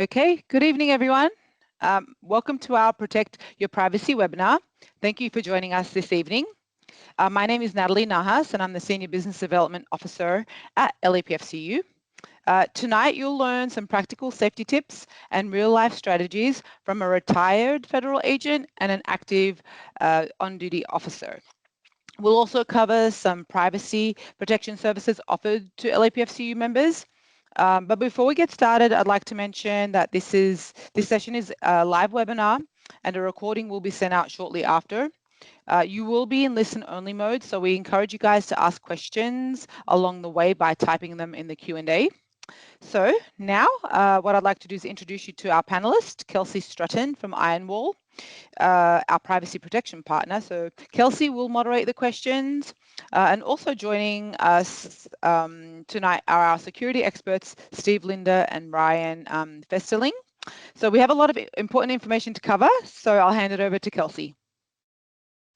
Okay, good evening, everyone. Welcome to our Protect Your Privacy webinar. Thank you for joining us this evening. My name is Natalie Nahas, and I'm the Senior Business Development Officer at LAPFCU. Tonight, you'll learn some practical safety tips and real-life strategies from a retired federal agent and an active on-duty officer. We'll also cover some privacy protection services offered to LAPFCU members. But before we get started, I'd like to mention that this session is a live webinar and a recording will be sent out shortly after. You will be in listen-only mode, so we encourage you guys to ask questions along the way by typing them in the Q&A. So now what I'd like to do is introduce you to our panelist, Kelsey Strutton from Ironwall, our privacy protection partner. So Kelsey will moderate the questions, and also joining us tonight are our security experts, Steve Linder and Ryan Festerling. So we have a lot of important information to cover, so I'll hand it over to Kelsey.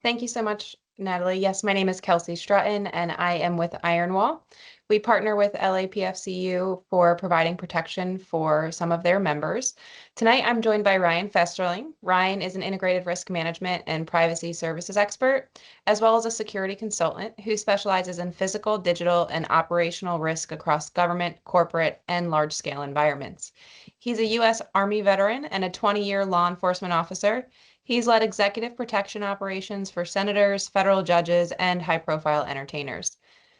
Thank you so much, Natalie. Yes, my name is Kelsey Strutton, and I am with Ironwall. We partner with LAPFCU for providing protection for some of their members. Tonight, I'm joined by Ryan Festerling. Ryan is an integrated risk management and privacy services expert, as well as a security consultant who specializes in physical, digital, and operational risk across government, corporate, and large-scale environments. He's a U.S. Army veteran and a 20-year law enforcement officer. He's led executive protection operations for senators, federal judges, and high-profile entertainers.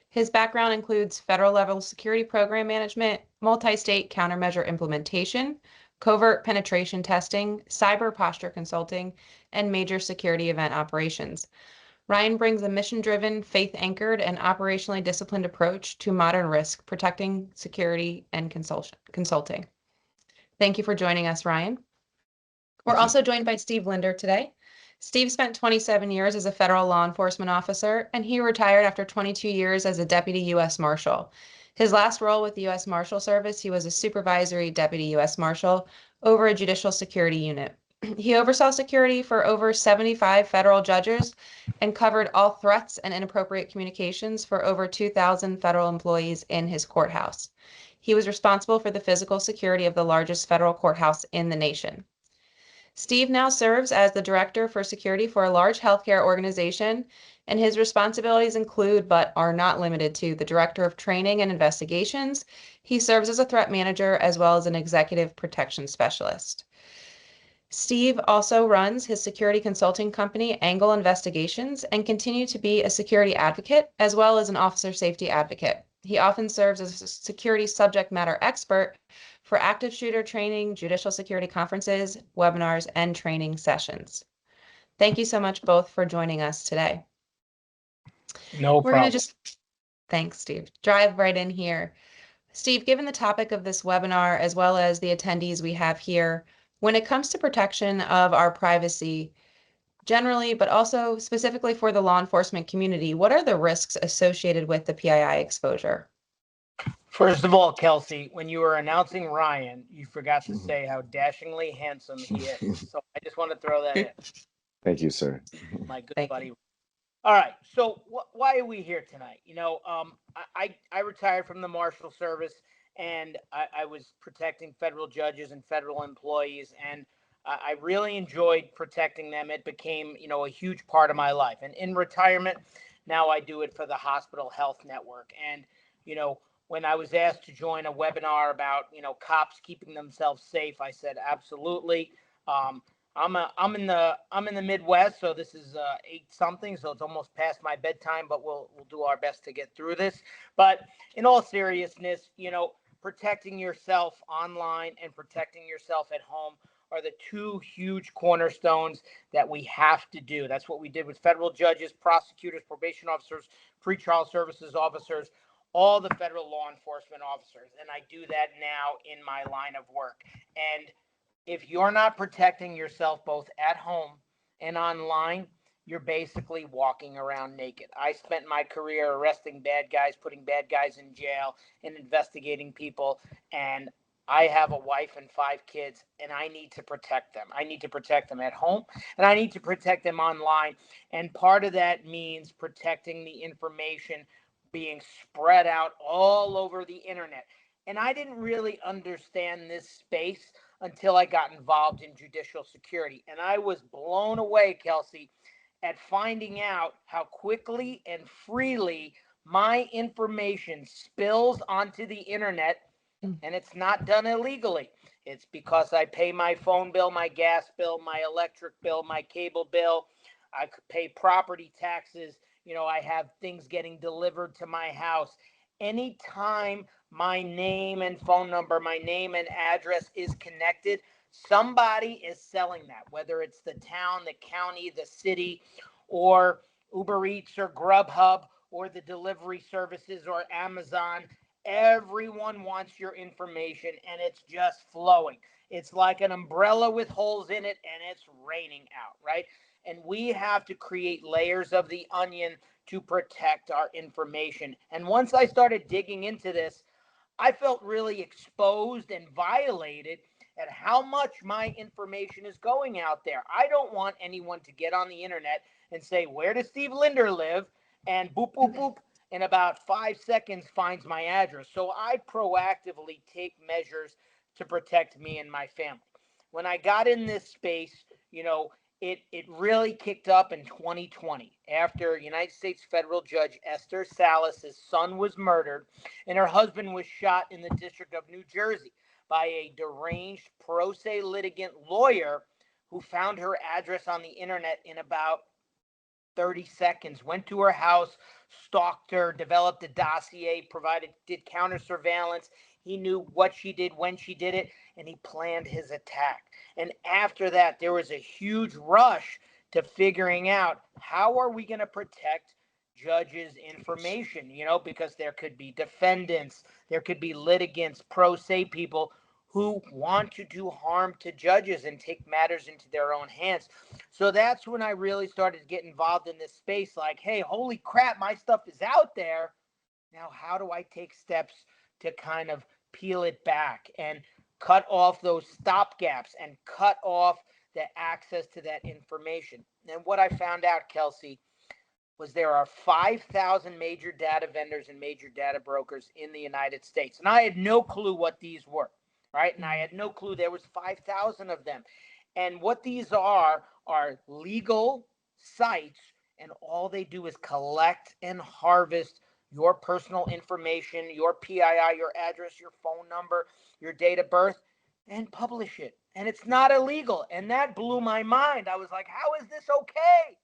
His background includes federal-level security program management, multi-state countermeasure implementation, covert penetration testing, cyber posture consulting, and major security event operations. Ryan brings a mission-driven, faith-anchored, and operationally disciplined approach to modern risk, protecting security, and consulting. Thank you for joining us, Ryan. We're also joined by Steve Linder today. Steve spent 27 years as a federal law enforcement officer, and he retired after 22 years as a deputy U.S. Marshal. His last role with the U.S. Marshal Service, he was a supervisory deputy U.S. Marshal over a judicial security unit. He oversaw security for over 75 federal judges and covered all threats and inappropriate communications for over 2,000 federal employees in his courthouse. He was responsible for the physical security of the largest federal courthouse in the nation. Steve now serves as the Director for Security for a large healthcare organization, and his responsibilities include, but are not limited to, the Director of Training and Investigations. He serves as a threat manager as well as an executive protection specialist. Steve also runs his security consulting company, Angle Investigations, and continues to be a security advocate as well as an officer safety advocate. He often serves as a security subject matter expert for active shooter training, judicial security conferences, webinars, and training sessions. Thank you so much both for joining us today. No problem. We're going to thanks, Steve, dive right in here. Steve, given the topic of this webinar, as well as the attendees we have here, when it comes to protection of our privacy, generally, but also specifically for the law enforcement community, what are the risks associated with the PII exposure? First of all, Kelsey, when you were announcing Ryan, you forgot to say how dashingly handsome he is. So I just want to throw that in. Thank you, sir. My good buddy. All right. So why are we here tonight? You know, I retired from the Marshal Service, and I was protecting federal judges and federal employees, and I really enjoyed protecting them. It became, you know, a huge part of my life. And in retirement, now I do it for the Hospital Health Network. And, you know, when I was asked to join a webinar about, you know, cops keeping themselves safe, I said, absolutely. I'm in the Midwest, so this is 8-something, so it's almost past my bedtime, but we'll do our best to get through this. But in all seriousness, you know, protecting yourself online and protecting yourself at home are the two huge cornerstones that we have to do. That's what we did with federal judges, prosecutors, probation officers, pretrial services officers, all the federal law enforcement officers. And I do that now in my line of work. And if you're not protecting yourself both at home and online, you're basically walking around naked. I spent my career arresting bad guys, putting bad guys in jail, and investigating people. And I have a wife and 5 kids, and I need to protect them. I need to protect them at home, and I need to protect them online. And part of that means protecting the information being spread out all over the internet. And I didn't really understand this space until I got involved in judicial security. And I was blown away, Kelsey, at finding out how quickly and freely my information spills onto the internet, and it's not done illegally. It's because I pay my phone bill, my gas bill, my electric bill, my cable bill. I pay property taxes. I have things getting delivered to my house. Anytime my name and phone number, my name and address is connected, somebody is selling that, whether it's the town, the county, the city, or Uber Eats or Grubhub or the delivery services or Amazon. Everyone wants your information, and it's just flowing. It's like an umbrella with holes in it, and it's raining out, right? And we have to create layers of the onion to protect our information. And once I started digging into this, I felt really exposed and violated at how much my information is going out there. I don't want anyone to get on the internet and say, "Where does Steve Linder live?" And boop, boop, boop, in about 5 seconds finds my address. So I proactively take measures to protect me and my family. When I got in this space, it really kicked up in 2020 after United States federal judge Esther Salas's son was murdered and her husband was shot in the District of New Jersey by a deranged pro se litigant lawyer who found her address on the internet in about 30 seconds, went to her house, stalked her, developed a dossier, did counter surveillance. He knew what she did, when she did it, and he planned his attack. And after that, there was a huge rush to figuring out how are we going to protect judges' information, because there could be defendants, there could be litigants, pro se people who want to do harm to judges and take matters into their own hands. So that's when I really started to get involved in this space. Like, hey, holy crap, my stuff is out there. Now, how do I take steps to kind of peel it back and cut off those stopgaps and cut off the access to that information? And what I found out, Kelsey, was there are 5,000 major data vendors and major data brokers in the United States. And I had no clue what these were, right? And I had no clue there was 5,000 of them. And what these are legal sites, and all they do is collect and harvest your personal information, your PII, your address, your phone number, your date of birth, and publish it. And it's not illegal. And that blew my mind. I was like, how is this okay?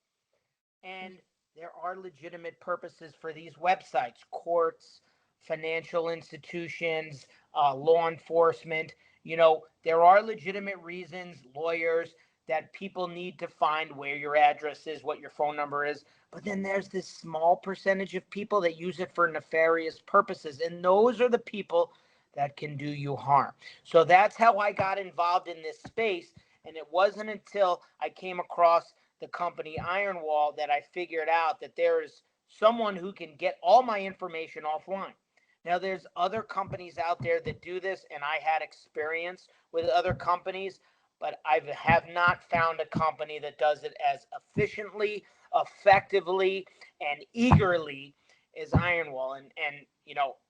And there are legitimate purposes for these websites: courts, financial institutions, law enforcement. There are legitimate reasons, lawyers, that people need to find where your address is, what your phone number is. But then there's this small percentage of people that use it for nefarious purposes. And those are the people that can do you harm. So that's how I got involved in this space. And it wasn't until I came across the company Ironwall that I figured out that there is someone who can get all my information offline. Now, there's other companies out there that do this, and I had experience with other companies, but I have not found a company that does it as efficiently, effectively, and eagerly as Ironwall. And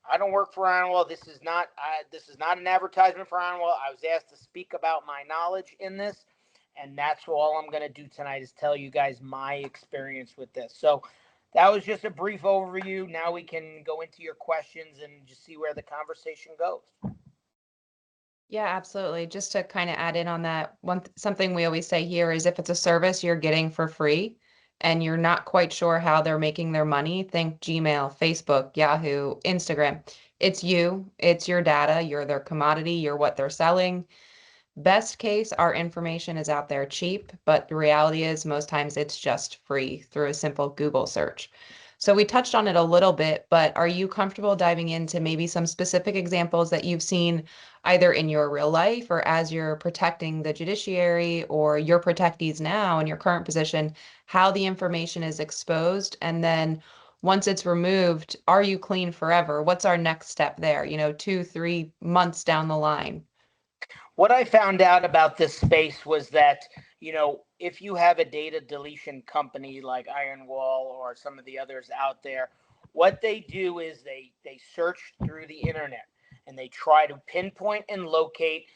I don't work for Ironwall. This is not an advertisement for Ironwall. I was asked to speak about my knowledge in this. And that's all I'm going to do tonight is tell you guys my experience with this. So that was just a brief overview. Now we can go into your questions and just see where the conversation goes. Yeah, absolutely. Just to kind of add in on that, something we always say here is if it's a service you're getting for free and you're not quite sure how they're making their money, think Gmail, Facebook, Yahoo, Instagram. It's you, it's your data, you're their commodity, you're what they're selling. Best case, our information is out there cheap, but the reality is most times it's just free through a simple Google search. So we touched on it a little bit, but are you comfortable diving into maybe some specific examples that you've seen either in your real life or as you're protecting the judiciary or your protectees now in your current position, how the information is exposed? And then once it's removed, are you clean forever? What's our next step there, 2, 3 months down the line? What I found out about this space was that, if you have a data deletion company like Ironwall or some of the others out there, What they do is they search through the internet and they try to pinpoint and locate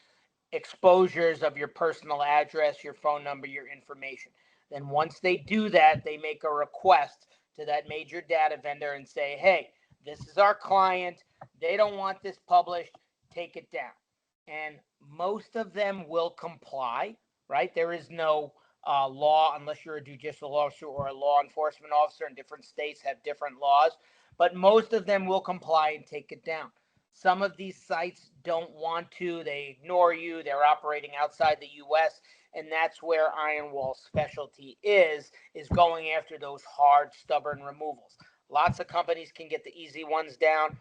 exposures of your personal address, your phone number, your information. Then once they do that, they make a request to that major data vendor and say, hey, this is our client. They don't want this published. Take it down. And most of them will comply, right? There is no law unless you're a judicial officer or a law enforcement officer, and different states have different laws. But most of them will comply and take it down. Some of these sites don't want to, they ignore you, they're operating outside the US, and that's where Ironwall's specialty is going after those hard, stubborn removals. Lots of companies can get the easy ones down.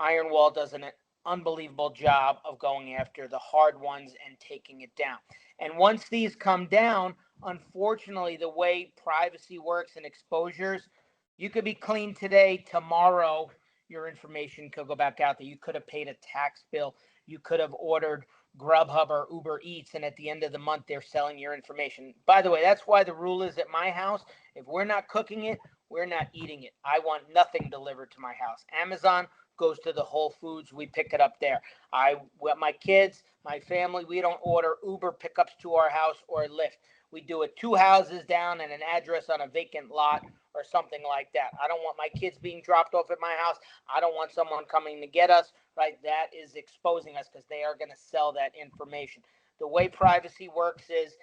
Ironwall does an unbelievable job of going after the hard ones and taking it down. And once these come down, unfortunately, the way privacy works and exposures, you could be clean today, tomorrow your information could go back out there. You could have paid a tax bill. You could have ordered Grubhub or Uber Eats, and at the end of the month, they're selling your information. By the way, that's why the rule is at my house, if we're not cooking it, we're not eating it. I want nothing delivered to my house. Amazon goes to the Whole Foods. We pick it up there. My kids, my family, we don't order Uber pickups to our house or Lyft. We do it 2 houses down and an address on a vacant lot or something like that. I don't want my kids being dropped off at my house. I don't want someone coming to get us, right? That is exposing us because they are going to sell that information. The way privacy works is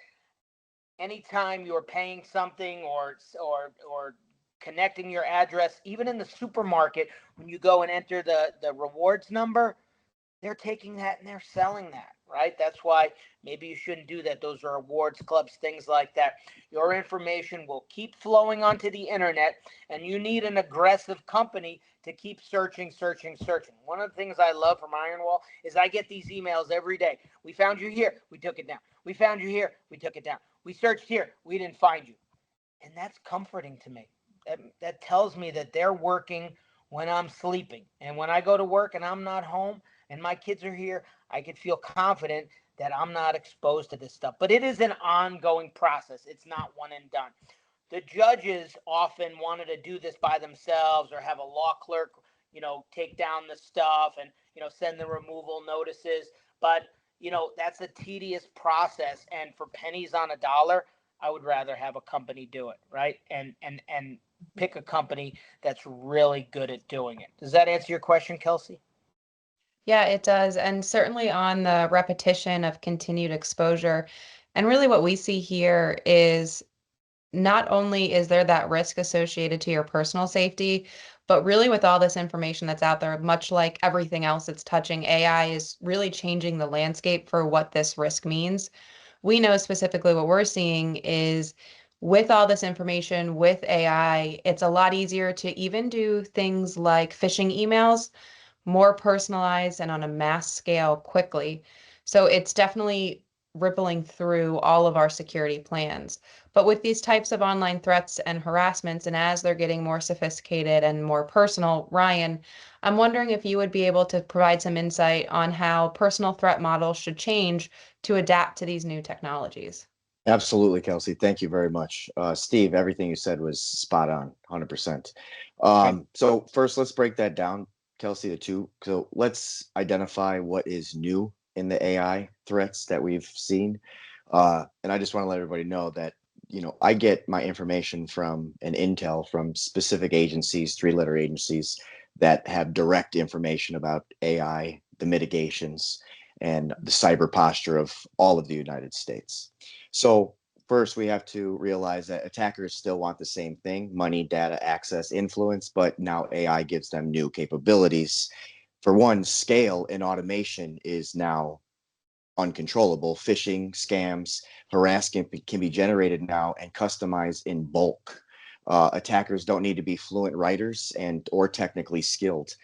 anytime you're paying something or connecting your address, even in the supermarket, when you go and enter the rewards number, they're taking that and they're selling that, right? That's why maybe you shouldn't do that. Those are awards clubs, things like that. Your information will keep flowing onto the internet, and you need an aggressive company to keep searching, searching, searching. One of the things I love from Ironwall is I get these emails every day. We found you here, we took it down. We found you here, we took it down. We searched here, we didn't find you. And that's comforting to me. That tells me that they're working when I'm sleeping. And when I go to work and I'm not home and my kids are here, I can feel confident that I'm not exposed to this stuff. But it is an ongoing process. It's not one and done. The judges often wanted to do this by themselves or have a law clerk, take down the stuff and, send the removal notices. But, that's a tedious process. And for pennies on a dollar, I would rather have a company do it, right? And pick a company that's really good at doing it. Does that answer your question, Kelsey? Yeah, it does. And certainly on the repetition of continued exposure. And really what we see here is not only is there that risk associated to your personal safety, but really with all this information that's out there, much like everything else that's touching, AI is really changing the landscape for what this risk means. We know specifically what we're seeing is with all this information, with AI, it's a lot easier to even do things like phishing emails more personalized and on a mass scale quickly. So it's definitely rippling through all of our security plans. But with these types of online threats and harassments, and as they're getting more sophisticated and more personal, Ryan, I'm wondering if you would be able to provide some insight on how personal threat models should change to adapt to these new technologies. Absolutely, Kelsey. Thank you very much. Steve, everything you said was spot on, 100%. So first, let's break that down, Kelsey, the two. So let's identify what is new in the AI threats that we've seen. And I just want to let everybody know that, I get my information from an intel from specific agencies, three-letter agencies that have direct information about AI, the mitigations, and the cyber posture of all of the United States. So first, we have to realize that attackers still want the same thing: money, data, access, influence, but now AI gives them new capabilities. For one, scale and automation is now uncontrollable. Phishing, scams, harassment can be generated now and customized in bulk. Attackers don't need to be fluent writers or technically skilled.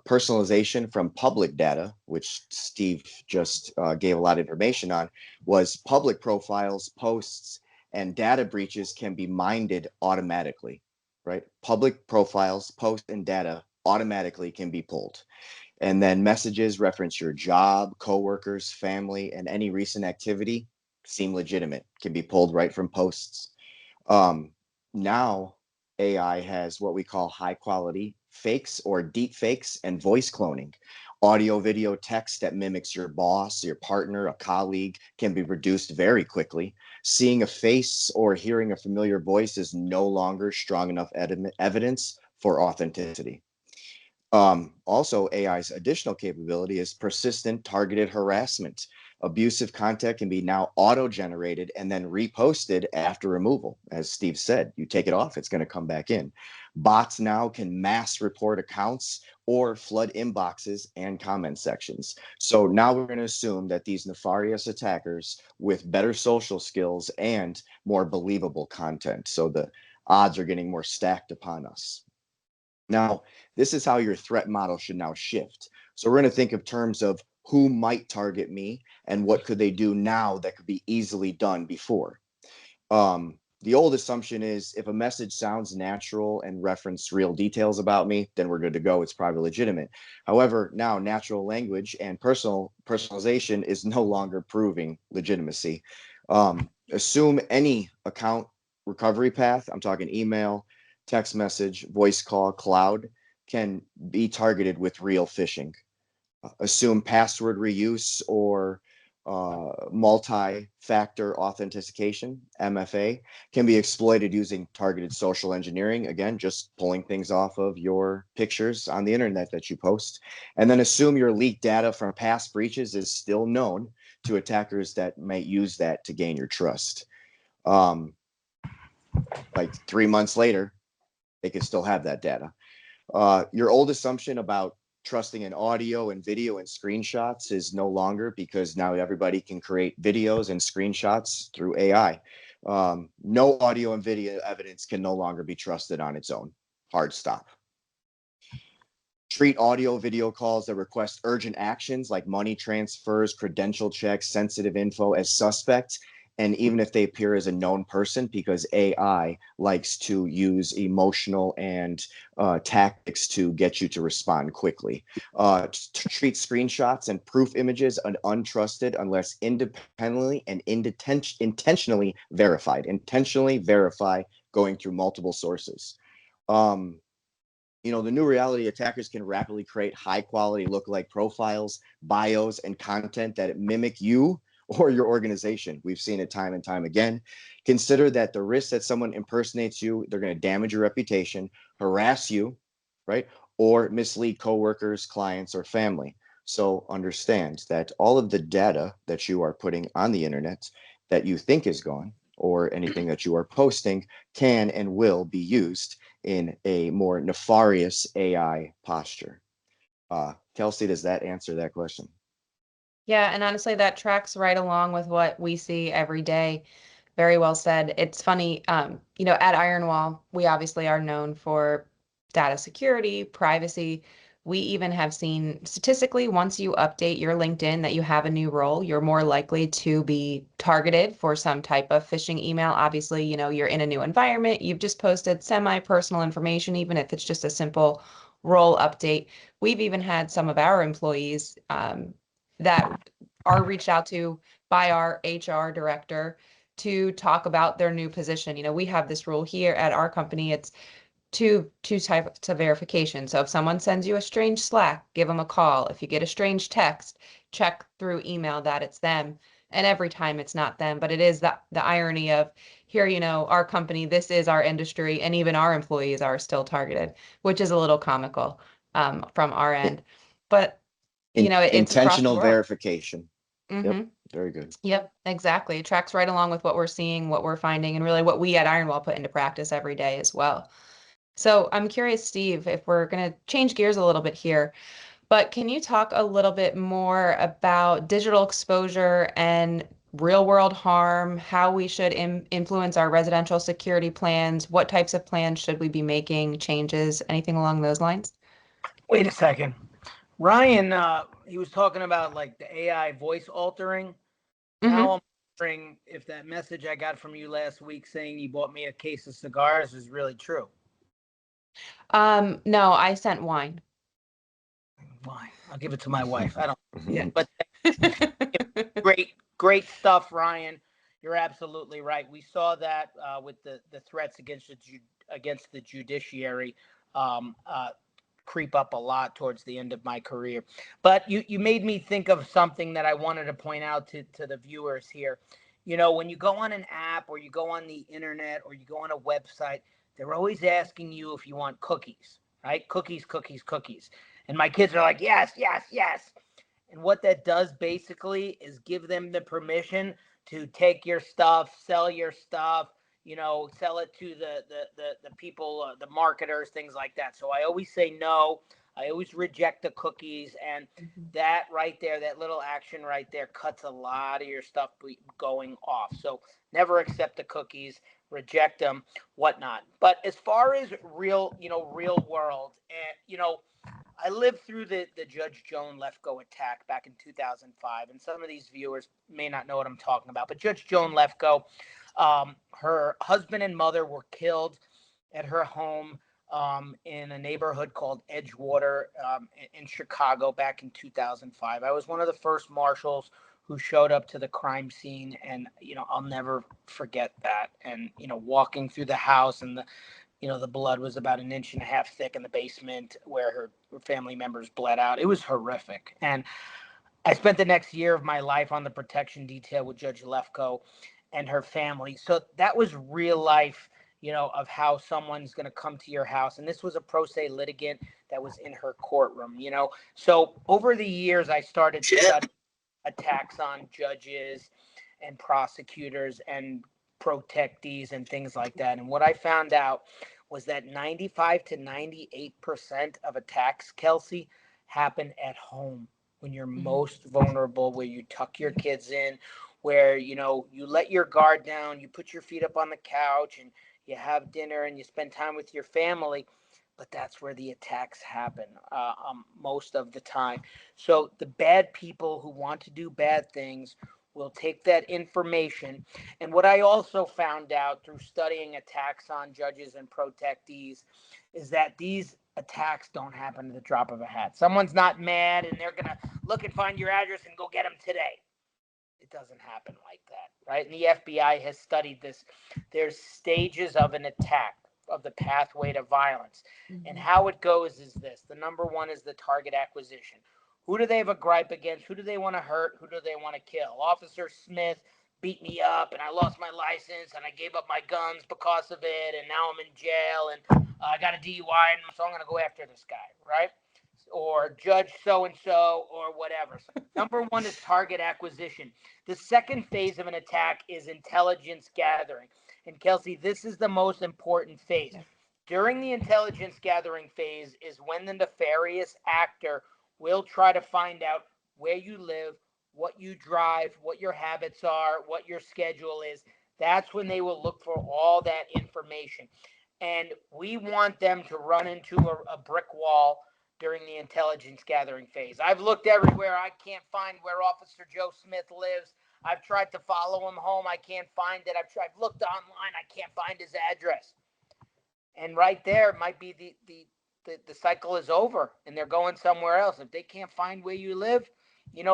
Personalization from public data, which Steve just gave a lot of information on, was public profiles, posts, and data breaches can be minded automatically, right? Public profiles, posts, and data automatically can be pulled. And then messages reference your job, coworkers, family, and any recent activity seem legitimate, can be pulled right from posts. Now AI has what we call high quality fakes or deep fakes and voice cloning. Audio, video, text that mimics your boss, your partner, a colleague can be reduced very quickly. Seeing a face or hearing a familiar voice is no longer strong enough evidence for authenticity. Also, AI's additional capability is persistent targeted harassment. Abusive content can be now auto-generated and then reposted after removal. As Steve said, you take it off, it's going to come back in. Bots now can mass report accounts or flood inboxes and comment sections. So now we're going to assume that these nefarious attackers with better social skills and more believable content. So the odds are getting more stacked upon us. Now, this is how your threat model should now shift. So we're going to think of terms of who might target me and what could they do now that could be easily done before. The old assumption is if a message sounds natural and reference real details about me, then we're good to go. It's probably legitimate. However, now natural language and personalization is no longer proving legitimacy. Assume any account recovery path, I'm talking email, text message, voice call, cloud, can be targeted with real phishing. Assume password reuse or multi-factor authentication, MFA, can be exploited using targeted social engineering. Again, just pulling things off of your pictures on the internet that you post. And then assume your leaked data from past breaches is still known to attackers that might use that to gain your trust. Like 3 months later, they can still have that data. Your old assumption about trusting in audio and video and screenshots is no longer, because now everybody can create videos and screenshots through AI. No audio and video evidence can no longer be trusted on its own. Hard stop. Treat audio video calls that request urgent actions like money transfers, credential checks, sensitive info as suspect, and even if they appear as a known person, because AI likes to use emotional and tactics to get you to respond quickly. Treat screenshots and proof images untrusted unless independently and intentionally verified. Intentionally verify going through multiple sources. The new reality, attackers can rapidly create high quality lookalike profiles, bios, and content that mimic you or your organization. We've seen it time and time again. Consider that the risk that someone impersonates you, they're going to damage your reputation, harass you, right? Or mislead coworkers, clients, or family. So understand that all of the data that you are putting on the internet that you think is gone, or anything that you are posting, can and will be used in a more nefarious AI posture. Kelsey, does that answer that question? Yeah, and honestly, that tracks right along with what we see every day. Very well said. It's funny, at Ironwall, we obviously are known for data security, privacy. We even have seen statistically, once you update your LinkedIn that you have a new role, you're more likely to be targeted for some type of phishing email. Obviously, you're in a new environment. You've just posted semi-personal information, even if it's just a simple role update. We've even had some of our employees that are reached out to by our HR director to talk about their new position. We have this rule here at our company. It's two types of verification. So if someone sends you a strange Slack, give them a call. If you get a strange text, check through email that it's them. And every time it's not them, but it is the irony of here, our company, this is our industry, and even our employees are still targeted, which is a little comical from our end. But it's intentional verification. Mm-hmm. Yep, very good. Yep, exactly. It tracks right along with what we're seeing, what we're finding, and really what we at Ironwall put into practice every day as well. So I'm curious, Steve, if we're going to change gears a little bit here, but can you talk a little bit more about digital exposure and real world harm, how we should influence our residential security plans, what types of plans should we be making, changes, anything along those lines? Wait a second. Ryan, he was talking about like the AI voice altering. Now I'm wondering if that message I got from you last week saying you bought me a case of cigars is really true. No, I sent wine. Wine. I'll give it to my wife. I don't. Yeah, but great stuff, Ryan. You're absolutely right. We saw that with the threats against against the judiciary creep up a lot towards the end of my career. But you made me think of something that I wanted to point out to the viewers here. You know, when you go on an app or you go on the internet or you go on a website, they're always asking you if you want cookies, right? Cookies, cookies, cookies. And my kids are like, yes, yes, yes. And what that does basically is give them the permission to take your stuff, sell your stuff, you know, sell it to the people, the marketers, things like that. So I always say no. I always reject the cookies, and that right there, that little action right there, cuts a lot of your stuff going off. So never accept the cookies, reject them, whatnot. But as far as real, real world, I lived through the Judge Joan Lefkoe attack back in 2005, and some of these viewers may not know what I'm talking about. But Judge Joan Lefkoe, her husband and mother were killed at her home in a neighborhood called Edgewater in Chicago back in 2005. I was one of the first marshals who showed up to the crime scene, and I'll never forget that. And walking through the house, and the blood was about 1.5 inches thick in the basement where her family members bled out. It was horrific. And I spent the next year of my life on the protection detail with Judge Lefkoe and her family. So that was real life, of how someone's going to come to your house. And this was a pro se litigant that was in her courtroom, So over the years, I started studying attacks on judges and prosecutors and protectees and things like that. And what I found out was that 95 to 98% of attacks, Kelsey, happen at home when you're most vulnerable, where you tuck your kids in, where, you let your guard down, you put your feet up on the couch and you have dinner and you spend time with your family. But that's where the attacks happen most of the time. So the bad people who want to do bad things will take that information. And what I also found out through studying attacks on judges and protectees is that these attacks don't happen at the drop of a hat. Someone's not mad and they're going to look and find your address and go get them today. It doesn't happen like that, right? And the FBI has studied this. There's stages of an attack, of the pathway to violence. And how it goes is this. The number one is the target acquisition. Who do they have a gripe against? Who do they want to hurt? Who do they want to kill? Officer Smith beat me up and I lost my license and I gave up my guns because of it, and now I'm in jail and I got a DUI, and so I'm going to go after this guy, right? Or Judge so-and-so or whatever. So number one is target acquisition. The second phase of an attack is intelligence gathering. And Kelsey, this is the most important phase. During the intelligence gathering phase is when the nefarious actor will try to find out where you live, what you drive, what your habits are, what your schedule is. That's when they will look for all that information. And we want them to run into a brick wall during the intelligence gathering phase. I've looked everywhere. I can't find where Officer Joe Smith lives. I've tried to follow him home. I can't find it. I've looked online. I can't find his address. And right there might be the cycle is over and they're going somewhere else. If they can't find where you live,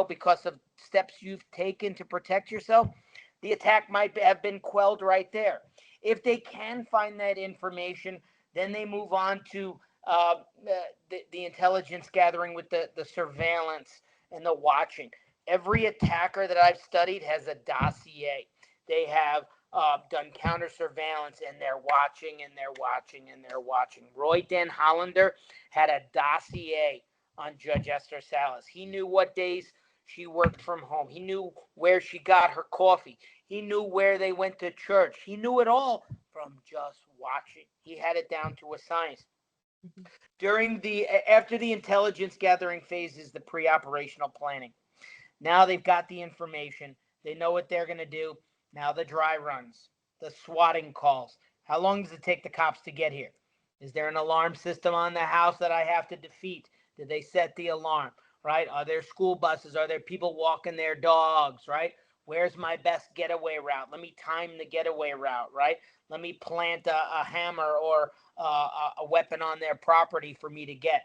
because of steps you've taken to protect yourself, the attack might have been quelled right there. If they can find that information, then they move on to the intelligence gathering with the surveillance and the watching. Every attacker that I've studied has a dossier. They have done counter surveillance, and they're watching and they're watching and they're watching. Roy Den Hollander had a dossier on Judge Esther Salas. He knew what days she worked from home. He knew where she got her coffee. He knew where they went to church. He knew it all from just watching. He had it down to a science. After the intelligence gathering phase is the pre-operational planning. Now they've got the information. They know what they're going to do. Now the dry runs, the swatting calls. How long does it take the cops to get here? Is there an alarm system on the house that I have to defeat? Did they set the alarm, right? Are there school buses? Are there people walking their dogs, right? Where's my best getaway route? Let me time the getaway route, right? Let me plant a hammer or a weapon on their property for me to get.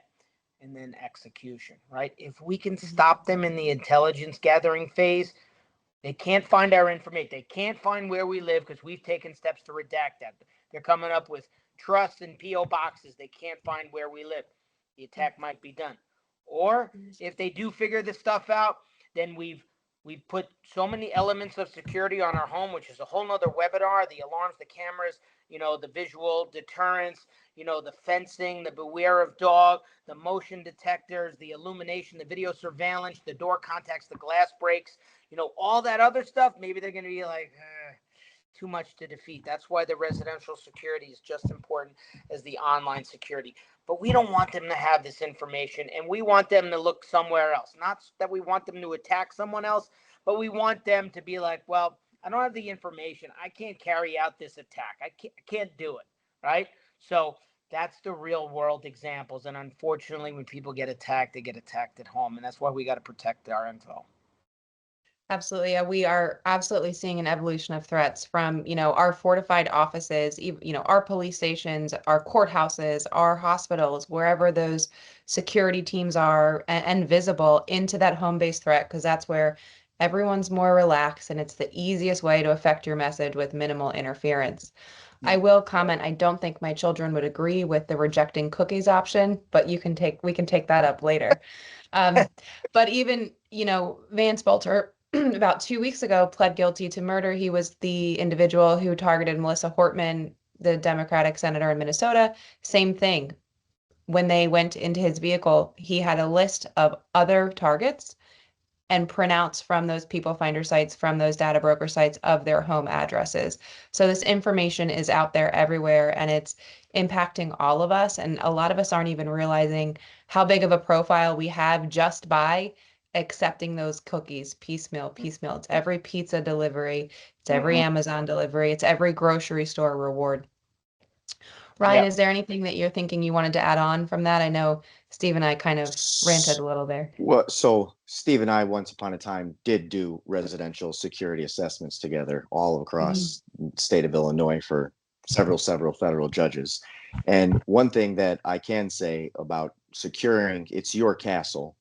And then execution, right? If we can stop them in the intelligence gathering phase, they can't find our information. They can't find where we live because we've taken steps to redact that. They're coming up with trust in P.O. boxes. They can't find where we live. The attack might be done. Or if they do figure this stuff out, then we've put so many elements of security on our home, which is a whole nother webinar, the alarms, the cameras, the visual deterrence, the fencing, the beware of dog, the motion detectors, the illumination, the video surveillance, the door contacts, the glass breaks, all that other stuff. Maybe they're going to be like, too much to defeat. That's why the residential security is just important as the online security. But we don't want them to have this information, and we want them to look somewhere else. Not that we want them to attack someone else, but we want them to be like, well, I don't have the information. I can't carry out this attack. I can't do it, right? So that's the real world examples. And unfortunately, when people get attacked, they get attacked at home. And that's why we got to protect our info. Absolutely. Yeah, we are absolutely seeing an evolution of threats from, our fortified offices, our police stations, our courthouses, our hospitals, wherever those security teams are and visible into that home-based threat, because that's where everyone's more relaxed and it's the easiest way to affect your message with minimal interference. I will comment, I don't think my children would agree with the rejecting cookies option, but we can take that up later. But even, Vance Bolter, about 2 weeks ago, pled guilty to murder. He was the individual who targeted Melissa Hortman, the Democratic senator in Minnesota. Same thing. When they went into his vehicle, he had a list of other targets and printouts from those people finder sites, from those data broker sites of their home addresses. So this information is out there everywhere and it's impacting all of us. And a lot of us aren't even realizing how big of a profile we have just by accepting those cookies piecemeal. It's every pizza delivery, it's every Amazon delivery, it's every grocery store reward. Ryan, Yep. Is there anything that you're thinking you wanted to add on from that? I know Steve and I kind of ranted a little there. Well, so Steve and I once upon a time did do residential security assessments together all across the state of Illinois for several federal judges. And one thing that I can say about securing, it's your castle,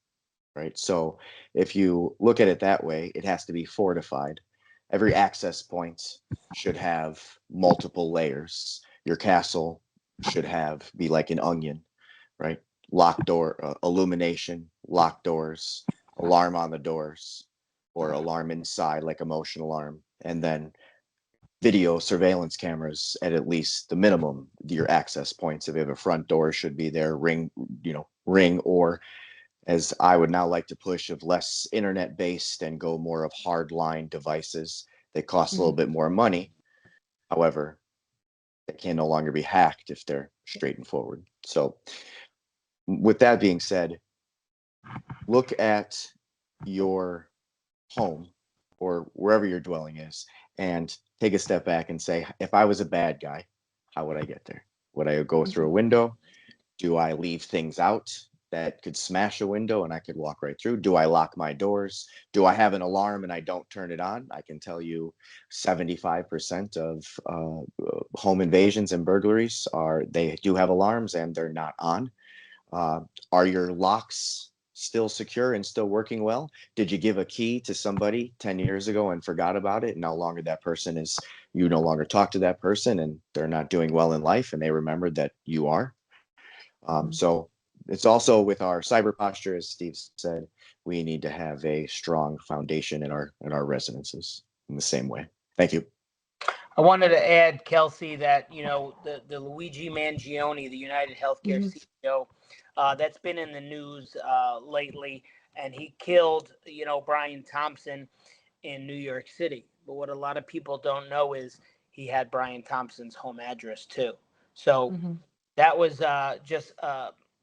right? So if you look at it that way, it has to be fortified. Every access point should have multiple layers. Your castle should be like an onion, right? Lock door, illumination, lock doors, alarm on the doors, or alarm inside, like a motion alarm, and then video surveillance cameras at least the minimum. Your access points, if you have a front door, should be there. Ring, or as I would now like to push, of less internet based and go more of hardline devices. They cost a little bit more money. However, they can no longer be hacked if they're straight and forward. So with that being said, look at your home or wherever your dwelling is and take a step back and say, if I was a bad guy, how would I get there? Would I go through a window? Do I leave things out that could smash a window and I could walk right through? Do I lock my doors? Do I have an alarm and I don't turn it on? I can tell you 75% of home invasions and burglaries they do have alarms and they're not on. Are your locks still secure and still working well? Did you give a key to somebody 10 years ago and forgot about it? And no longer you no longer talk to that person and they're not doing well in life and they remembered that you are. So it's also with our cyber posture, as Steve said, we need to have a strong foundation in our residences in the same way. Thank you. I wanted to add, Kelsey, that the Luigi Mangione, the United Healthcare CEO, that's been in the news lately, and he killed Brian Thompson in New York City. But what a lot of people don't know is he had Brian Thompson's home address too. So that was just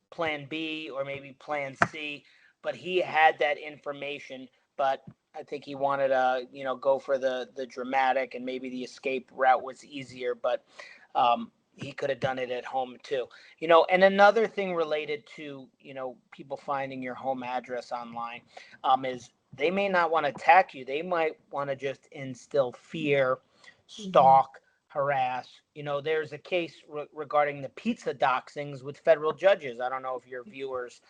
Plan B or maybe Plan C, but he had that information. But I think he wanted to, go for the dramatic, and maybe the escape route was easier. But he could have done it at home too. And another thing related to people finding your home address online is they may not want to attack you. They might want to just instill fear, stalk, harass. There's a case regarding the pizza doxings with federal judges. I don't know if your viewers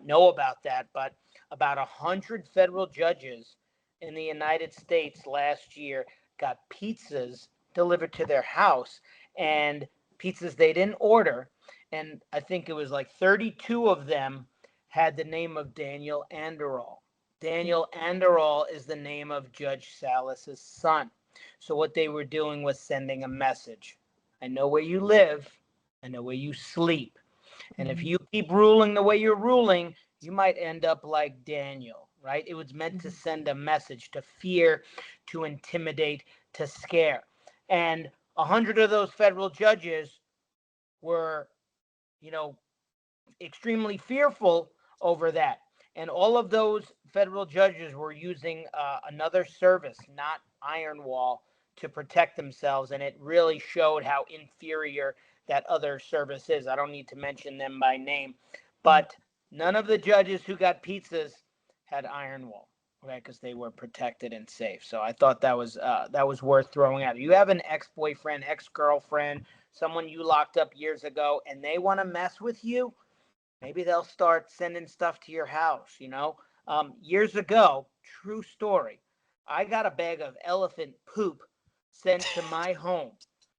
know about that, but about 100 federal judges in the United States last year got pizzas delivered to their house, and pizzas they didn't order. And I think it was like 32 of them had the name of Daniel Anderall. Daniel Anderall is the name of Judge Salas's son. So what they were doing was sending a message. I know where you live. I know where you sleep. And if you keep ruling the way you're ruling, you might end up like Daniel, right? It was meant to send a message, to fear, to intimidate, to scare. And 100 of those federal judges were, extremely fearful over that. And all of those federal judges were using another service, not Ironwall, to protect themselves. And it really showed how inferior that other service is. I don't need to mention them by name, but none of the judges who got pizzas had Ironwall, okay, because they were protected and safe. So I thought that was worth throwing out. You have an ex-boyfriend, ex-girlfriend, someone you locked up years ago, and they want to mess with you. Maybe they'll start sending stuff to your house, Years ago, true story, I got a bag of elephant poop sent to my home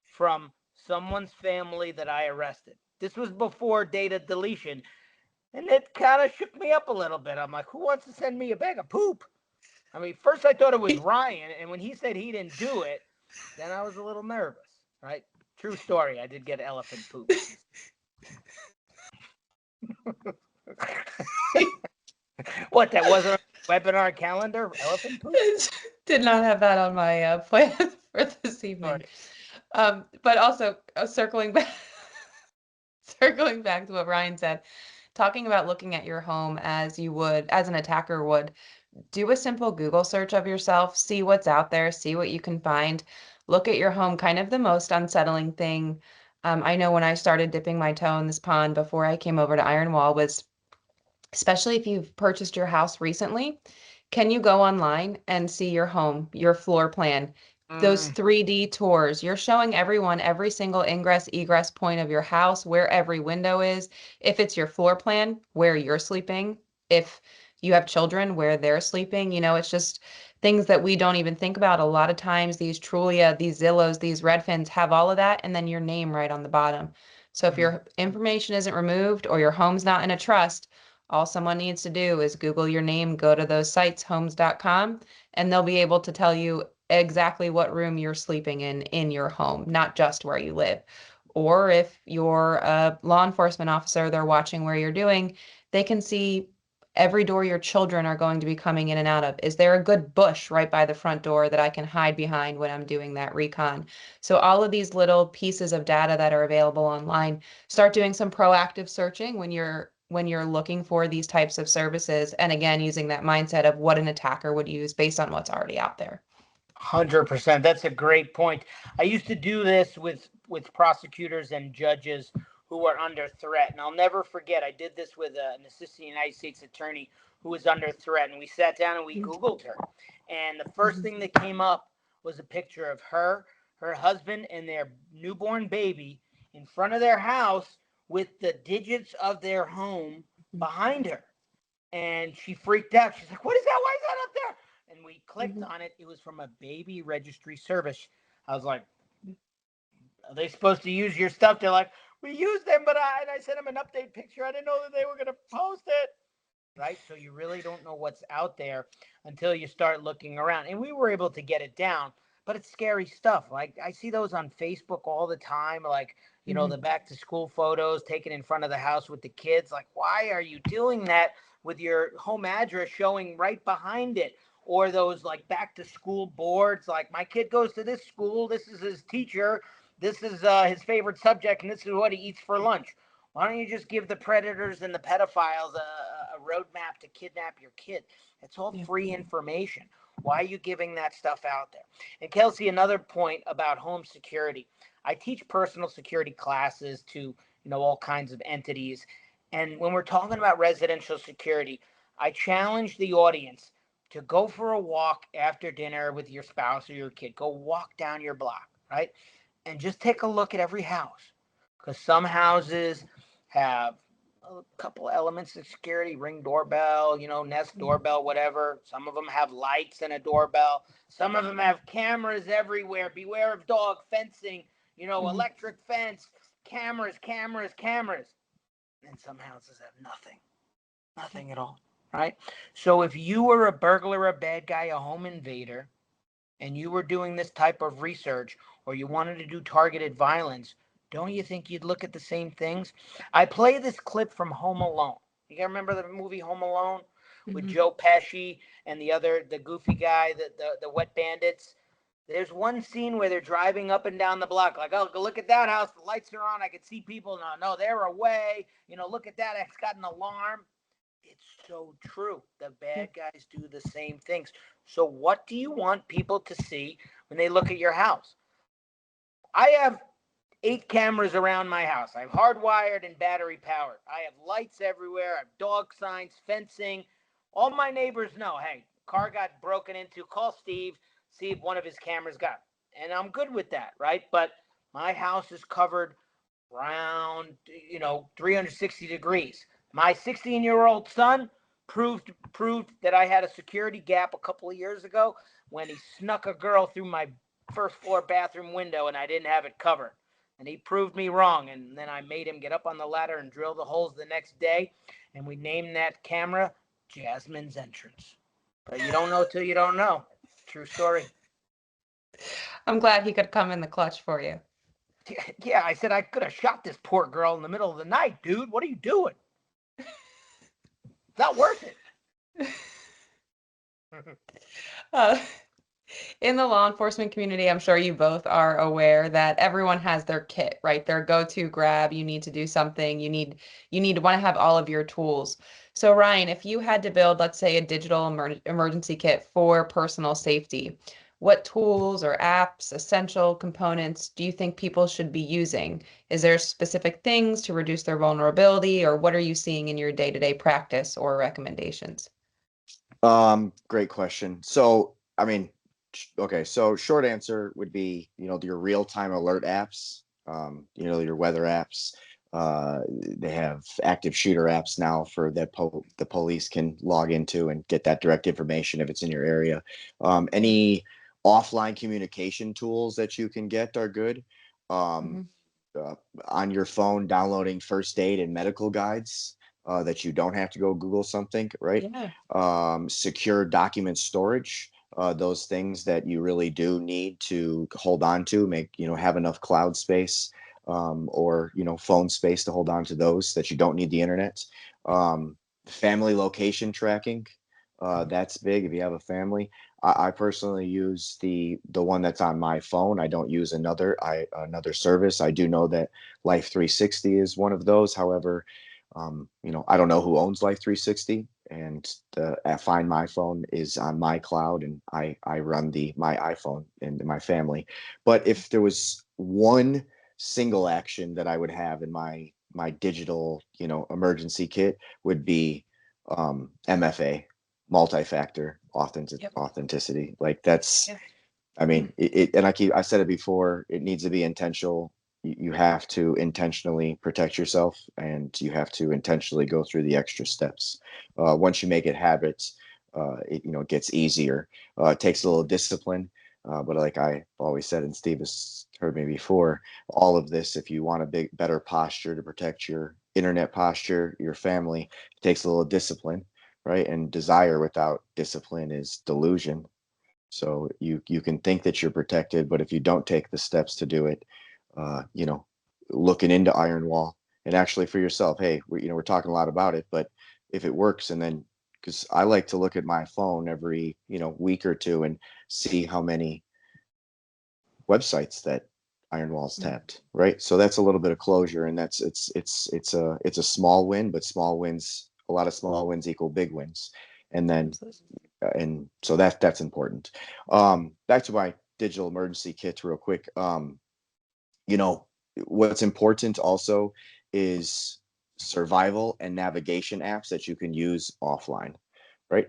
from someone's family that I arrested. This was before data deletion, and it kind of shook me up a little bit. I'm like, who wants to send me a bag of poop? I mean, first I thought it was Ryan, and when he said he didn't do it, then I was a little nervous, right? True story, I did get elephant poop. What, that wasn't a webinar calendar? Elephant poop? Did not have that on my plan for this evening. But also circling back to what Ryan said, talking about looking at your home as an attacker would, do a simple Google search of yourself, see what's out there, see what you can find. Look at your home. Kind of the most unsettling thing. I know when I started dipping my toe in this pond before I came over to Ironwall was, especially if you've purchased your house recently, can you go online and see your home, your floor plan, those 3D tours? You're showing everyone every single ingress, egress point of your house, where every window is. If it's your floor plan, where you're sleeping. If you have children, where they're sleeping. It's just things that we don't even think about. A lot of times these Trulia, these Zillows, these Redfins have all of that, and then your name right on the bottom. So if your information isn't removed or your home's not in a trust, all someone needs to do is Google your name, go to those sites, homes.com, and they'll be able to tell you exactly what room you're sleeping in your home, not just where you live. Or if you're a law enforcement officer, they're watching where you're doing, they can see every door your children are going to be coming in and out of. Is there a good bush right by the front door that I can hide behind when I'm doing that recon? So all of these little pieces of data that are available online, start doing some proactive searching when you're looking for these types of services. And again, using that mindset of what an attacker would use based on what's already out there. 100%. That's a great point. I used to do this with prosecutors and judges who were under threat. And I'll never forget, I did this with an assistant United States attorney who was under threat. And we sat down and we Googled her. And the first thing that came up was a picture of her husband, and their newborn baby in front of their house with the digits of their home behind her. And she freaked out. She's like, what is that? Why is that up there? And we clicked on it. It was from a baby registry service. I was like, are they supposed to use your stuff? They're like, we use them, but I sent them an update picture. I didn't know that they were going to post it. Right? So you really don't know what's out there until you start looking around. And we were able to get it down, but it's scary stuff. Like, I see those on Facebook all the time, like, the back to school photos taken in front of the house with the kids. Like, why are you doing that with your home address showing right behind it? Or those like back to school boards, like, my kid goes to this school, this is his teacher, this is his favorite subject, and this is what he eats for lunch. Why don't you just give the predators and the pedophiles a roadmap to kidnap your kid? It's all free information. Why are you giving that stuff out there? And Kelsey, another point about home security. I teach personal security classes to, all kinds of entities. And when we're talking about residential security, I challenge the audience to go for a walk after dinner with your spouse or your kid. Go walk down your block, right? And just take a look at every house. Because some houses have a couple elements of security, Ring doorbell, Nest doorbell, whatever. Some of them have lights and a doorbell. Some of them have cameras everywhere. Beware of dog, fencing, electric fence, cameras, cameras, cameras. And some houses have nothing at all, right? So if you were a burglar, a bad guy, a home invader, and you were doing this type of research, or you wanted to do targeted violence, don't you think you'd look at the same things? I play this clip from Home Alone. You guys remember the movie Home Alone with Joe Pesci and the goofy guy, the wet bandits? There's one scene where they're driving up and down the block, like, oh, go look at that house. The lights are on. I can see people. No, they're away. Look at that. It's got an alarm. It's so true. The bad guys do the same things. So what do you want people to see when they look at your house? I have 8 cameras around my house. I have hardwired and battery powered. I have lights everywhere. I have dog signs, fencing. All my neighbors know, hey, car got broken into. Call Steve, see if one of his cameras got. And I'm good with that, right? But my house is covered around, 360 degrees. My 16-year-old son proved that I had a security gap a couple of years ago when he snuck a girl through my first floor bathroom window and I didn't have it covered. And he proved me wrong. And then I made him get up on the ladder and drill the holes the next day. And we named that camera Jasmine's Entrance. But you don't know till you don't know. True story. I'm glad he could come in the clutch for you. Yeah, I said I could have shot this poor girl in the middle of the night, dude. What are you doing? It's not worth it. Uh, in the law enforcement community, I'm sure you both are aware that everyone has their kit, right? Their go-to grab. You need to do something. You need to want to have all of your tools. So Ryan, if you had to build, let's say, a digital emergency kit for personal safety, what tools or apps, essential components do you think people should be using? Is there specific things to reduce their vulnerability, or what are you seeing in your day-to-day practice or recommendations? Great question. So, I mean, okay, so short answer would be, your real-time alert apps, your weather apps. They have active shooter apps now for that the police can log into and get that direct information if it's in your area. Any offline communication tools that you can get are good. On your phone, downloading first aid and medical guides that you don't have to go Google something, right? Yeah. Secure document storage. Those things that you really do need to hold on to, have enough cloud space or phone space to hold on to those that you don't need the internet. Family location tracking, that's big if you have a family. I personally use the one that's on my phone. I don't use another service. I do know that Life 360 is one of those. However, I don't know who owns Life 360, and the Find My Phone is on my cloud, and I run my iPhone and my family. But if there was one single action that I would have in my digital, emergency kit, would be MFA, multi-factor authenticity. Like that's, Yeah. I mean, and I said it before, it needs to be intentional. You have to intentionally protect yourself, and you have to intentionally go through the extra steps. Once you make it habits, it gets easier. It takes a little discipline, but like I always said, and Steve has heard me before, all of this, if you want a better posture to protect your internet posture, your family, it takes a little discipline, right? And desire without discipline is delusion. So you can think that you're protected, but if you don't take the steps to do it, looking into Iron Wall and actually for yourself, hey, we're talking a lot about it, but if it works, and then because I like to look at my phone every week or two and see how many websites that Iron Wall's tapped, right? So that's a little bit of closure, and it's a small win, but a lot of small wins equal big wins, and then and so that's important. Back to my digital emergency kits real quick. What's important also is survival and navigation apps that you can use offline, right?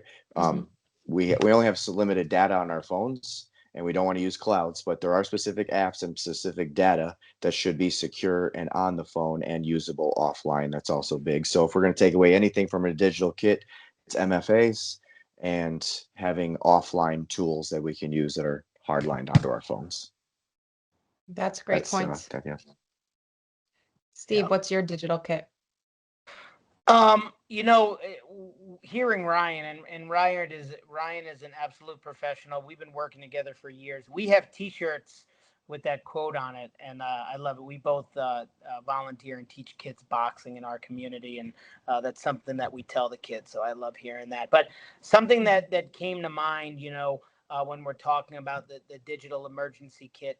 We only have some limited data on our phones, and we don't want to use clouds, but there are specific apps and specific data that should be secure and on the phone and usable offline. That's also big. So if we're going to take away anything from a digital kit, it's MFAs and having offline tools that we can use that are hardlined onto our phones. That's great points. Yeah. Steve, what's your digital kit? You know, hearing Ryan and Ryan is an absolute professional. We've been working together for years. We have T-shirts with that quote on it, and I love it. We both volunteer and teach kids boxing in our community, and that's something that we tell the kids. So I love hearing that. But something that came to mind, when we're talking about the digital emergency kit,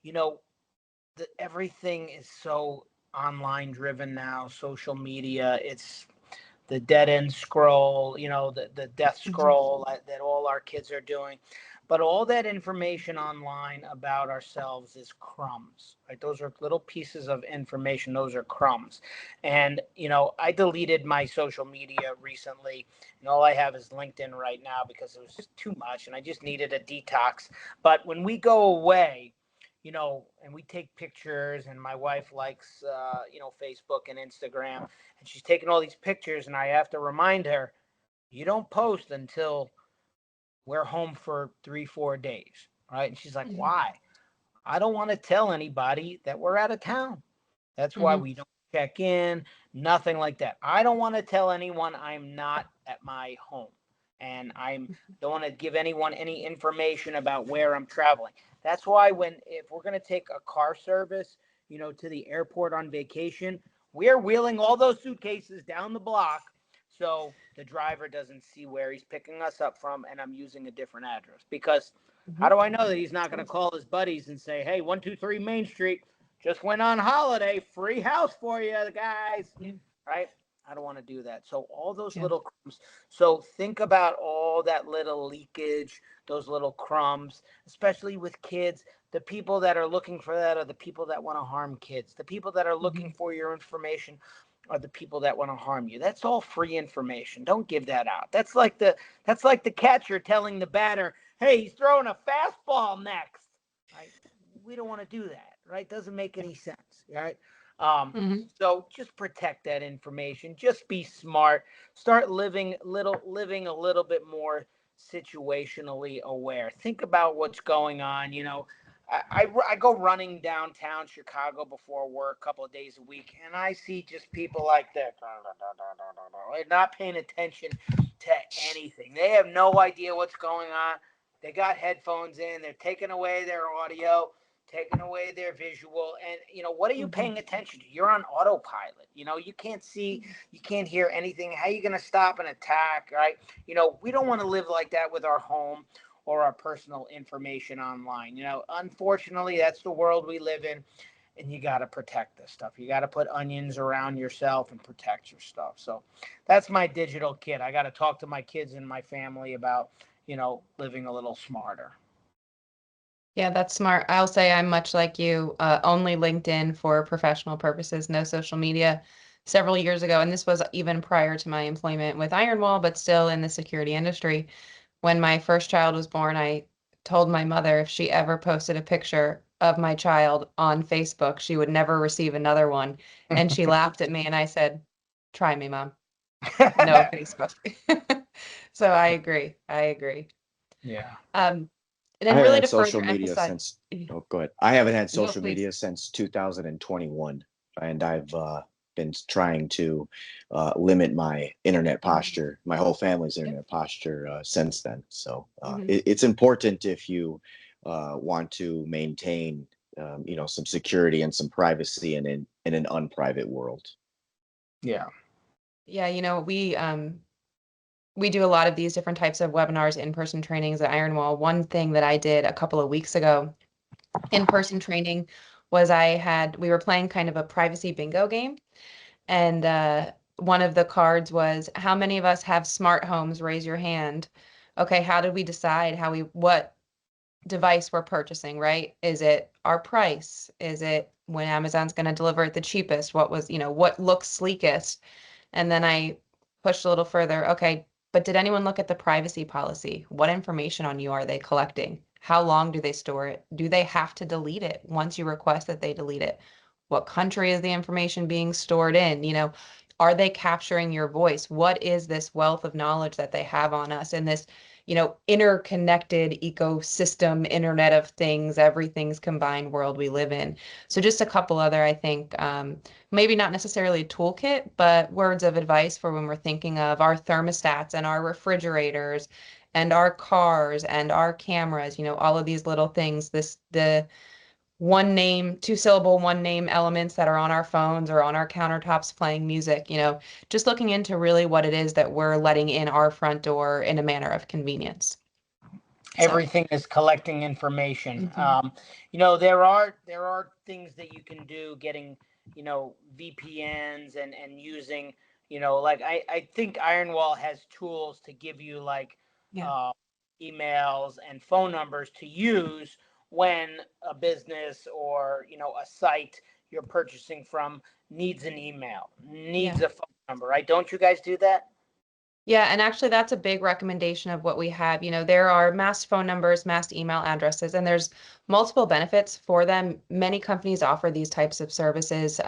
you know, everything is so online driven now, social media. It's the dead end scroll, the death scroll that all our kids are doing. But all that information online about ourselves is crumbs, right? Those are little pieces of information. Those are crumbs. And, I deleted my social media recently, and all I have is LinkedIn right now because it was just too much and I just needed a detox. But when we go away, and we take pictures, and my wife likes, Facebook and Instagram, and she's taking all these pictures, and I have to remind her, you don't post until we're home for 3-4 days, right? And she's like, why? I don't want to tell anybody that we're out of town. That's why we don't check in, nothing like that. I don't want to tell anyone I'm not at my home, and don't want to give anyone any information about where I'm traveling. That's why if we're going to take a car service, to the airport on vacation, we're wheeling all those suitcases down the block so the driver doesn't see where he's picking us up from, and I'm using a different address. Because how do I know that he's not going to call his buddies and say, hey, 123 Main Street, just went on holiday, free house for you, guys, right? I don't want to do that. So all those little crumbs. So think about all that little leakage, those little crumbs, especially with kids. The people that are looking for that are the people that want to harm kids. The people that are looking for your information are the people that want to harm you. That's all free information. Don't give that out. That's like the catcher telling the batter, hey, he's throwing a fastball next. Right? We don't want to do that, right? Doesn't make any sense, right? So just protect that information. Just be smart. Start living a little bit more situationally aware. Think about what's going on. I go running downtown Chicago before work a couple of days a week, and I see just people like that. They're not paying attention to anything. They have no idea what's going on. They got headphones in. They're taking away their audio, taking away their visual. And, what are you paying attention to? You're on autopilot. You can't see, you can't hear anything. How are you going to stop an attack, right? We don't want to live like that with our home or our personal information online. Unfortunately, that's the world we live in, and you got to protect this stuff. You got to put onions around yourself and protect your stuff. So that's my digital kit. I got to talk to my kids and my family about, living a little smarter. Yeah, that's smart. I'll say I'm much like you, only LinkedIn for professional purposes, no social media several years ago. And this was even prior to my employment with Ironwall, but still in the security industry. When my first child was born, I told my mother if she ever posted a picture of my child on Facebook, she would never receive another one. And she laughed at me and I said, try me, Mom. No Facebook. So I agree. Yeah. And I then haven't really had to social further media emphasize. since, oh, go ahead. I haven't had No, social please. media since 2021, and I've been trying to limit my internet posture, my whole family's internet posture since then. So it's important if you want to maintain, some security and some privacy in an unprivate world. Yeah. Yeah, we do a lot of these different types of webinars, in-person trainings at Ironwall. One thing that I did a couple of weeks ago, in-person training, was we were playing kind of a privacy bingo game. And one of the cards was, how many of us have smart homes? Raise your hand. Okay, how did we decide what device we're purchasing, right? Is it our price? Is it when Amazon's going to deliver it the cheapest? What looks sleekest? And then I pushed a little further. Okay, but did anyone look at the privacy policy? What information on you are they collecting? How long do they store it? Do they have to delete it once you request that they delete it? What country is the information being stored in? Are they capturing your voice? What is this wealth of knowledge that they have on us in this, interconnected ecosystem, internet of things, everything's combined world we live in? So just a couple other, I think, maybe not necessarily a toolkit, but words of advice for when we're thinking of our thermostats and our refrigerators and our cars and our cameras, all of these little things, the one name, two syllable, one name elements that are on our phones or on our countertops playing music, just looking into really what it is that we're letting in our front door in a manner of convenience. Everything is collecting information. There are things that you can do, getting VPNs and using like I think Ironwall has tools to give you like emails and phone numbers to use when a business or a site you're purchasing from needs an email, needs a phone number, right? Don't you guys do that? Yeah, and actually that's a big recommendation of what we have. There are mass phone numbers, mass email addresses, and there's multiple benefits for them. Many companies offer these types of services,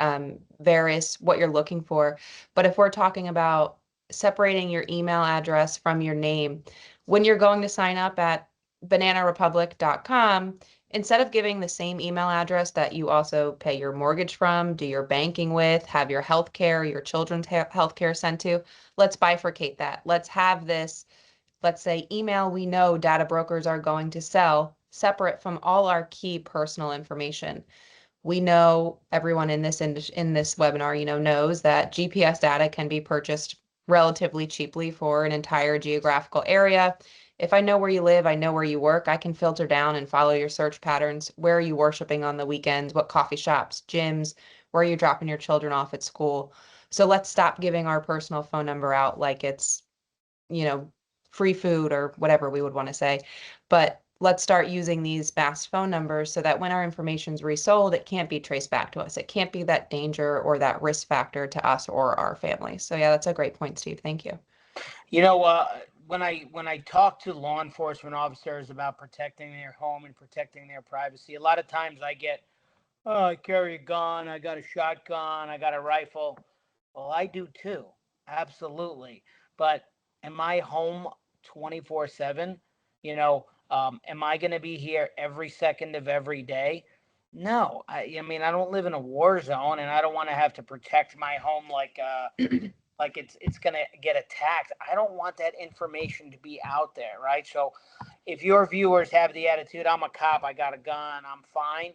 various what you're looking for. But if we're talking about separating your email address from your name, when you're going to sign up at bananarepublic.com, instead of giving the same email address that you also pay your mortgage from, do your banking with, have your healthcare, your children's healthcare sent to, let's bifurcate that. Let's have this, let's say, email we know data brokers are going to sell separate from all our key personal information. We know everyone in this webinar, knows that GPS data can be purchased relatively cheaply for an entire geographical area. If I know where you live, I know where you work, I can filter down and follow your search patterns. Where are you worshiping on the weekends? What coffee shops, gyms? Where are you dropping your children off at school? So let's stop giving our personal phone number out like it's, free food or whatever we would want to say. But let's start using these mass phone numbers so that when our information is resold, it can't be traced back to us. It can't be that danger or that risk factor to us or our family. So yeah, that's a great point, Steve. Thank you. When I talk to law enforcement officers about protecting their home and protecting their privacy, a lot of times I get, oh, I carry a gun, I got a shotgun, I got a rifle. Well, I do too, absolutely. But am I home 24/7? Am I going to be here every second of every day? No, I mean, I don't live in a war zone, and I don't want to have to protect my home like it's going to get attacked. I don't want that information to be out there, right? So if your viewers have the attitude, I'm a cop, I got a gun, I'm fine,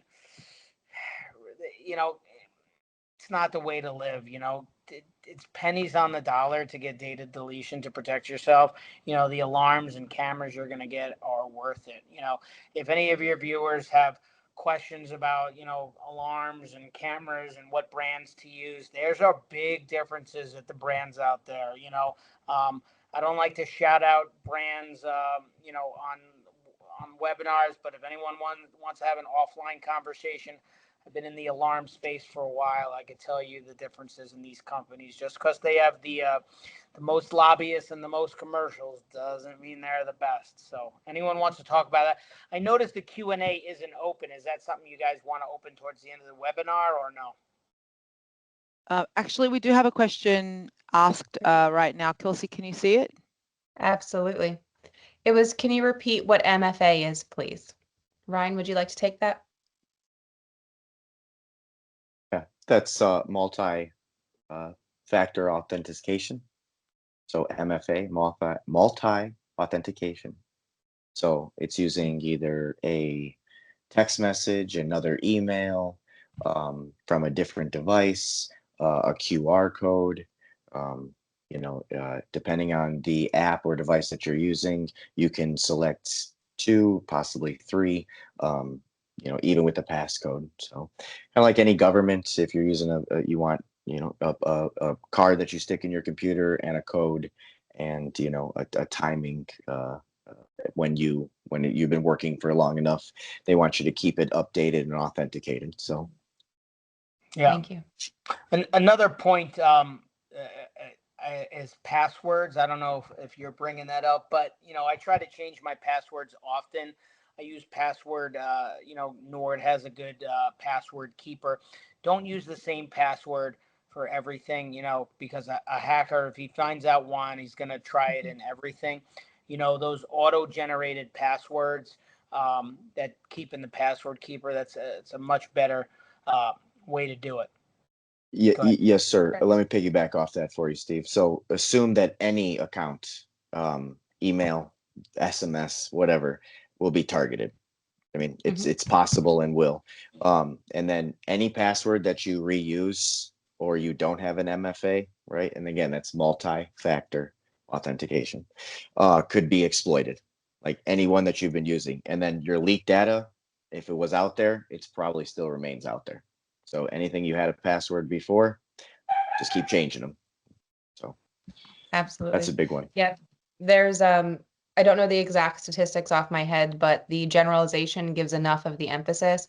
it's not the way to live. It's pennies on the dollar to get data deletion to protect yourself. The alarms and cameras you're going to get are worth it. If any of your viewers have questions about alarms and cameras and what brands to use, there's are big differences at the brands out there. I don't like to shout out brands on webinars, but if anyone wants to have an offline conversation, I've been in the alarm space for a while. I could tell you the differences in these companies. Just because they have the most lobbyists and the most commercials doesn't mean they're the best. So anyone wants to talk about that? I noticed the Q&A isn't open. Is that something you guys want to open towards the end of the webinar or no? Actually, we do have a question asked right now. Kelsey, can you see it? Absolutely. It was, can you repeat what MFA is, please? Ryan, would you like to take that? Yeah, that's multi-factor authentication. So MFA, multi-authentication. So it's using either a text message, another email from a different device, a QR code. Depending on the app or device that you're using, you can select 2, possibly 3. Even with the passcode. So kind of like any government, if you're using you want a card that you stick in your computer and a code and a timing when you've been working for long enough, they want you to keep it updated and authenticated. So yeah, thank you. And another point is passwords. I don't know if you're bringing that up, but I try to change my passwords often. I use password. Nord has a good password keeper. Don't use the same password for everything, because a hacker, if he finds out one, he's going to try it in everything. Those auto-generated passwords, that keep in the password keeper, it's a much better way to do it. Yeah, yes, sir. Let me piggyback off that for you, Steve. So assume that any account, email, SMS, whatever, will be targeted. I mean, it's possible and will. And then any password that you reuse or you don't have an MFA, right? And again, that's multi-factor authentication, could be exploited, like any one that you've been using. And then your leaked data, if it was out there, it's probably still remains out there. So anything you had a password before, just keep changing them. So Absolutely. that's a big one. Yeah. There's I don't know the exact statistics off my head, but the generalization gives enough of the emphasis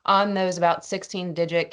on those about 16-digit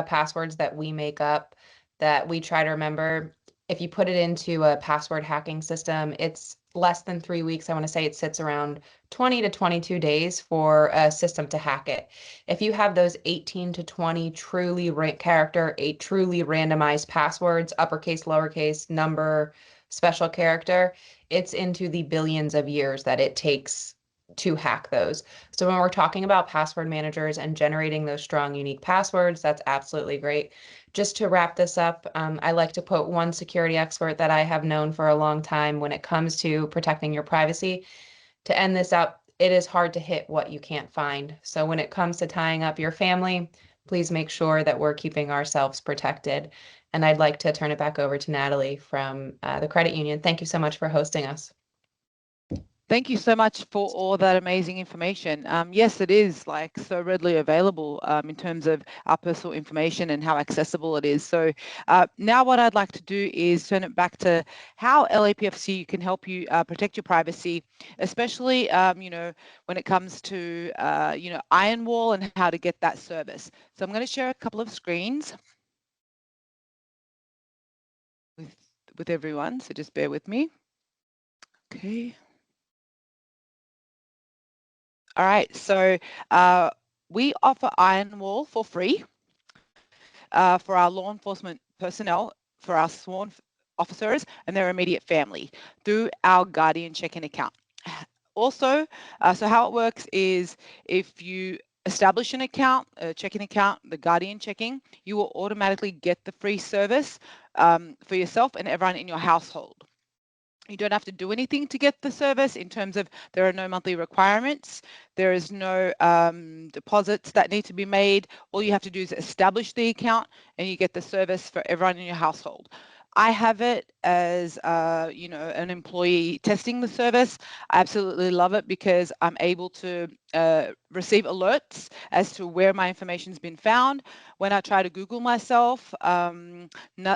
passwords that we make up, that we try to remember. If you put it into a password hacking system, it's less than 3 weeks. I want to say it sits around 20 to 22 days for a system to hack it. If you have those 18 to 20 truly truly randomized passwords, uppercase, lowercase, number, special character, it's into the billions of years that it takes to hack those. So when we're talking about password managers and generating those strong, unique passwords, that's absolutely great. Just to wrap this up, I like to quote one security expert that I have known for a long time when it comes to protecting your privacy. To end this up, it is hard to hit what you can't find. So when it comes to tying up your family, please make sure that we're keeping ourselves protected. And I'd like to turn it back over to Natalie from the credit union. Thank you so much for hosting us. Thank you so much for all that amazing information. Yes, it is like so readily available in terms of our personal information and how accessible it is. So now what I'd like to do is turn it back to how LAPFCU can help you protect your privacy, especially, when it comes to, Ironwall and how to get that service. So I'm going to share a couple of screens with everyone. So just bear with me. Okay. All right, so we offer Ironwall for free for our law enforcement personnel, for our sworn officers and their immediate family through our Guardian check-in account. Also, so how it works is if you establish an account, a check-in account, the Guardian checking, you will automatically get the free service for yourself and everyone in your household. You don't have to do anything to get the service in terms of there are no monthly requirements. There is no deposits that need to be made. All you have to do is establish the account and you get the service for everyone in your household. I have it as, an employee testing the service. I absolutely love it because I'm able to receive alerts as to where my information's been found. When I try to Google myself, none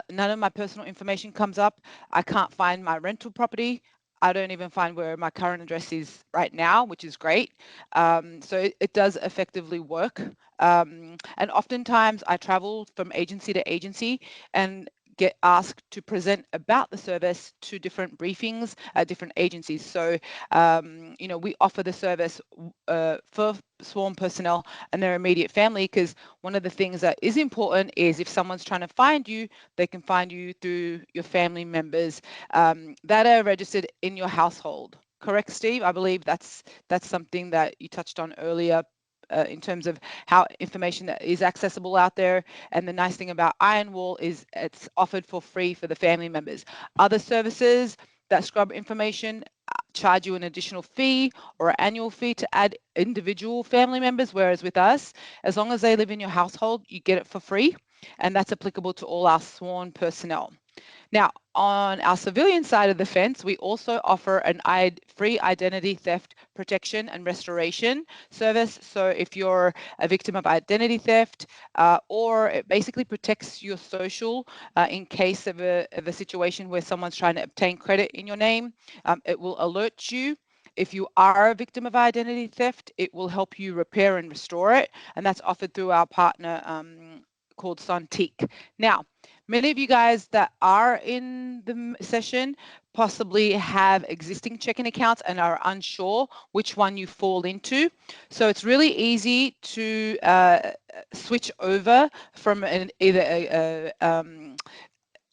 of my personal information comes up. I can't find my rental property. I don't even find where my current address is right now, which is great. So it does effectively work. And oftentimes I travel from agency to agency and get asked to present about the service to different briefings at different agencies. So, we offer the service for sworn personnel and their immediate family, because one of the things that is important is if someone's trying to find you, they can find you through your family members that are registered in your household. Correct, Steve? I believe that's something that you touched on earlier. In terms of how information that is accessible out there. And the nice thing about Ironwall is it's offered for free for the family members. Other services that scrub information charge you an additional fee or an annual fee to add individual family members, whereas with us, as long as they live in your household, you get it for free. And that's applicable to all our sworn personnel. Now, on our civilian side of the fence, we also offer an free identity theft protection and restoration service. So if you're a victim of identity theft, or it basically protects your social in case of a situation where someone's trying to obtain credit in your name, it will alert you. If you are a victim of identity theft, it will help you repair and restore it. And that's offered through our partner called Sontiq. Now, Many of you guys that are in the session possibly have existing checking accounts and are unsure which one you fall into. So it's really easy to switch over from either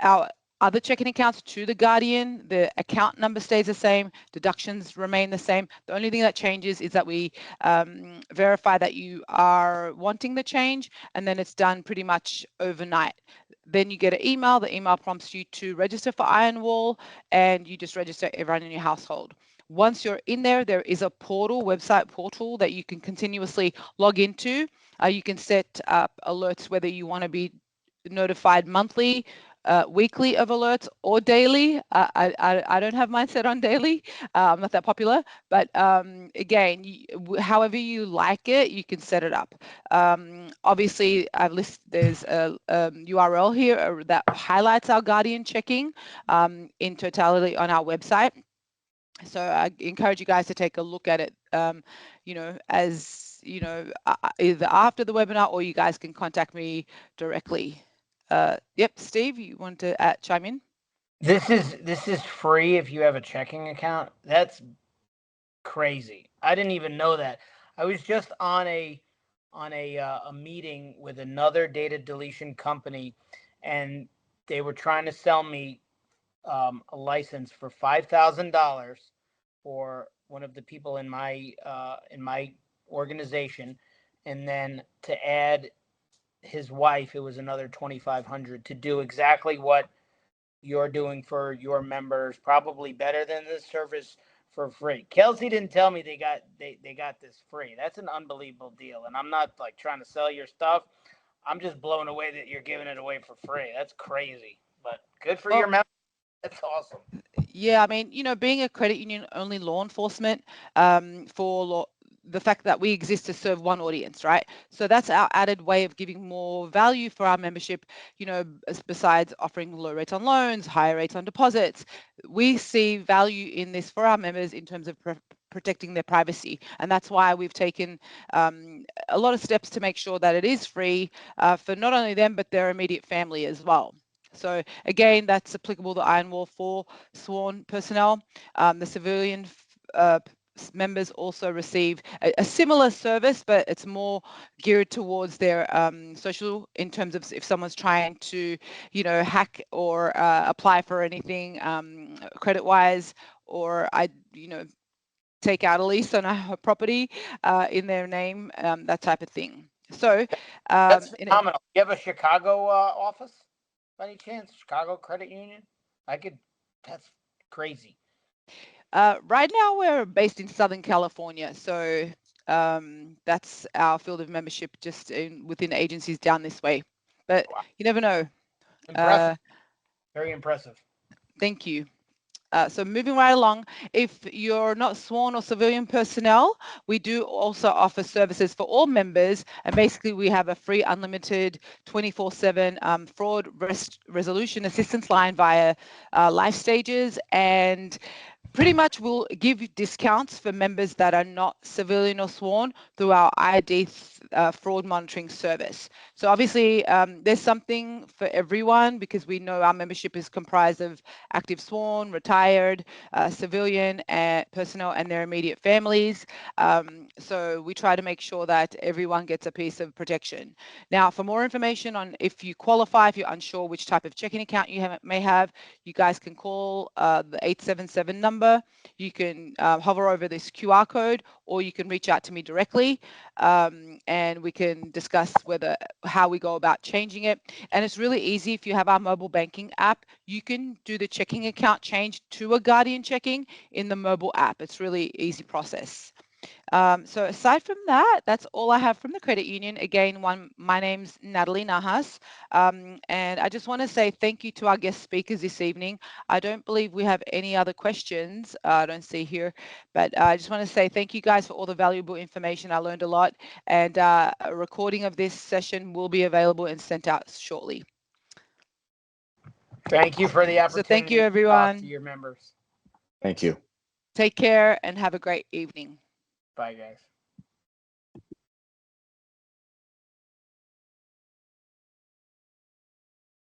our other checking accounts to the Guardian. The account number stays the same, deductions remain the same. The only thing that changes is that we verify that you are wanting the change, and then it's done pretty much overnight. Then you get an email. The email prompts you to register for Ironwall, and you just register everyone in your household. Once you're in there, there is a website portal that you can continuously log into. You can set up alerts whether you want to be notified monthly, weekly of alerts, or daily. I don't have mine set on daily. I'm not that popular, but again, however you like it, you can set it up. Obviously, I've listed, there's a URL here that highlights our Guardian checking in totality on our website. So I encourage you guys to take a look at it, as either after the webinar, or you guys can contact me directly. Yep, Steve, you want to chime in? This is free if you have a checking account. That's crazy. I didn't even know that. I was just on a meeting with another data deletion company, and they were trying to sell me a license for $5,000 for one of the people in my organization, and then to add his wife, it was another $2,500 to do exactly what you're doing for your members, probably better than this service for free. Kelsey didn't tell me they got this free. That's an unbelievable deal, and I'm not like trying to sell your stuff. I'm just blown away that you're giving it away for free. That's crazy, but good for your members. That's awesome. Yeah, I mean, being a credit union only law enforcement, the fact that we exist to serve one audience, right? So that's our added way of giving more value for our membership, besides offering low rates on loans, higher rates on deposits. We see value in this for our members in terms of protecting their privacy. And that's why we've taken a lot of steps to make sure that it is free for not only them, but their immediate family as well. So again, that's applicable to Ironwall for sworn personnel. The civilian members also receive a similar service, but it's more geared towards their social, in terms of if someone's trying to, hack or apply for anything credit-wise, or take out a lease on a property in their name, that type of thing. So that's phenomenal. You have a Chicago office by any chance? Chicago Credit Union? That's crazy. Right now we're based in Southern California, so that's our field of membership, just within agencies down this way. But wow, you never know. Impressive. Very impressive. Thank you. So moving right along, if you're not sworn or civilian personnel, we do also offer services for all members, and basically we have a free unlimited 24/7 fraud resolution assistance line via Life Stages, and pretty much we'll give you discounts for members that are not civilian or sworn through our ID fraud monitoring service. So obviously there's something for everyone, because we know our membership is comprised of active sworn, retired, civilian personnel and their immediate families. So we try to make sure that everyone gets a piece of protection. Now, for more information on if you qualify, if you're unsure which type of checking account you may have, you guys can call the 877 number. You can hover over this QR code, or you can reach out to me directly, and we can discuss how we go about changing it. And it's really easy. If you have our mobile banking app, you can do the checking account change to a Guardian checking in the mobile app. It's really easy process. So aside from that, that's all I have from the credit union. Again, my name's Natalie Nahas, and I just want to say thank you to our guest speakers this evening. I don't believe we have any other questions. I don't see here, but I just want to say thank you guys for all the valuable information. I learned a lot, and a recording of this session will be available and sent out shortly. Thank you for the opportunity. So thank you, everyone. To talk to your members. Thank you. Take care and have a great evening. Bye, guys.